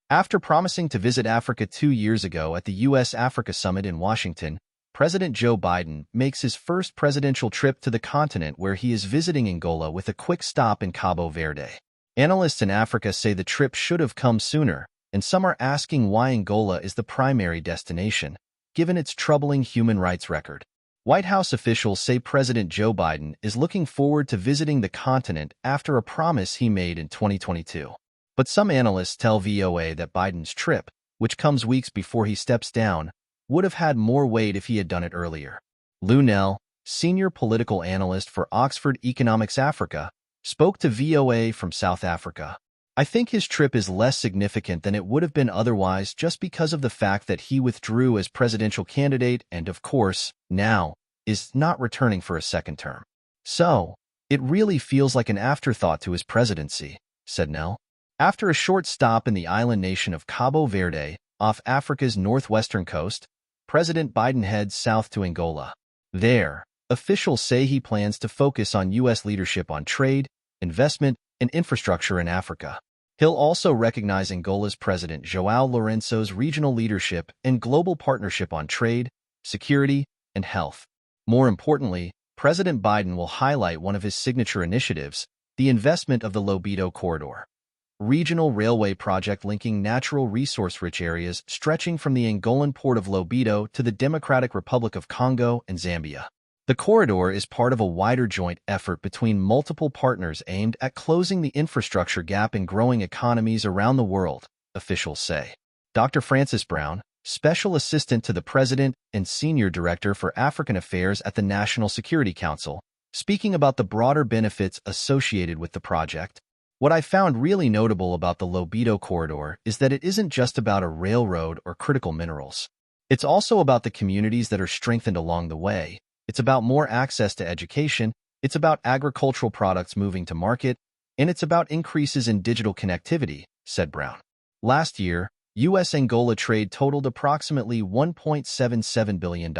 After promising to visit Africa 2 years ago at the U.S.-Africa Summit in Washington, President Joe Biden makes his first presidential trip to the continent where he is visiting Angola with a quick stop in Cabo Verde. Analysts in Africa say the trip should have come sooner, and some are asking why Angola is the primary destination, given its troubling human rights record. White House officials say President Joe Biden is looking forward to visiting the continent after a promise he made in 2022. But some analysts tell VOA that Biden's trip, which comes weeks before he steps down, would have had more weight if he had done it earlier. Lou Nell, senior political analyst for Oxford Economics Africa, spoke to VOA from South Africa. I think his trip is less significant than it would have been otherwise just because of the fact that he withdrew as presidential candidate and, of course, now, is not returning for a second term. So, it really feels like an afterthought to his presidency, said Nell. After a short stop in the island nation of Cabo Verde, off Africa's northwestern coast, President Biden heads south to Angola. There, officials say he plans to focus on U.S. leadership on trade, investment, and infrastructure in Africa. He'll also recognize Angola's President João Lourenço's regional leadership and global partnership on trade, security, and health. More importantly, President Biden will highlight one of his signature initiatives, the investment of the Lobito Corridor, regional railway project linking natural resource-rich areas stretching from the Angolan port of Lobito to the Democratic Republic of Congo and Zambia. The corridor is part of a wider joint effort between multiple partners aimed at closing the infrastructure gap in growing economies around the world, officials say. Dr. Francis Brown, Special Assistant to the President and Senior Director for African Affairs at the National Security Council, speaking about the broader benefits associated with the project. What I found really notable about the Lobito Corridor is that it isn't just about a railroad or critical minerals. It's also about the communities that are strengthened along the way. It's about more access to education, it's about agricultural products moving to market, and it's about increases in digital connectivity, said Brown. Last year, U.S.-Angola trade totaled approximately $1.77 billion,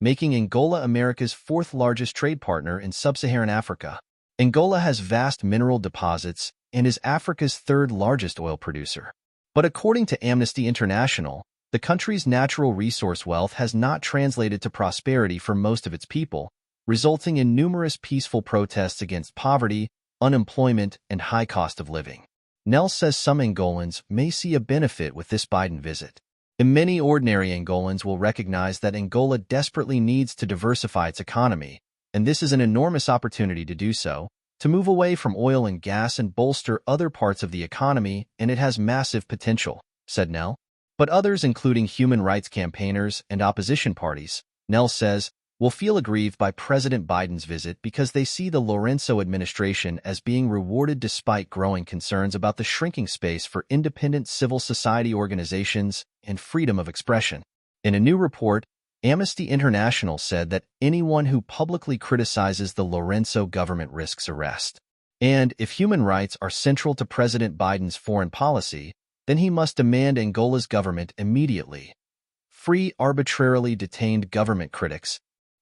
making Angola America's fourth-largest trade partner in sub-Saharan Africa. Angola has vast mineral deposits and is Africa's third-largest oil producer. But according to Amnesty International, the country's natural resource wealth has not translated to prosperity for most of its people, resulting in numerous peaceful protests against poverty, unemployment, and high cost of living. Nell says some Angolans may see a benefit with this Biden visit. And many ordinary Angolans will recognize that Angola desperately needs to diversify its economy, and this is an enormous opportunity to do so, to move away from oil and gas and bolster other parts of the economy, and it has massive potential, said Nell. But others, including human rights campaigners and opposition parties, Nell says, will feel aggrieved by President Biden's visit because they see the Lourenço administration as being rewarded despite growing concerns about the shrinking space for independent civil society organizations and freedom of expression. In a new report, Amnesty International said that anyone who publicly criticizes the Lourenço government risks arrest. And if human rights are central to President Biden's foreign policy, then he must demand Angola's government immediately free arbitrarily detained government critics.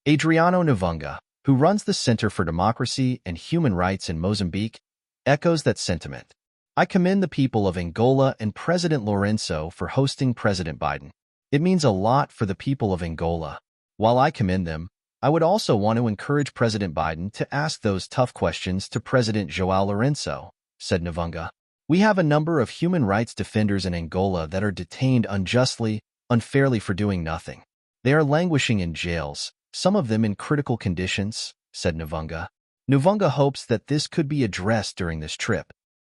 Adriano Navunga, who runs the Center for Democracy and Human Rights in Mozambique, echoes that sentiment. I commend the people of Angola and President Lourenço for hosting President Biden. It means a lot for the people of Angola. While I commend them, I would also want to encourage President Biden to ask those tough questions to President João Lourenço, said Navunga. We have a number of human rights defenders in Angola that are detained unjustly, unfairly for doing nothing. They are languishing in jails, some of them in critical conditions, said Navunga. Navunga hopes that this could be addressed during this trip,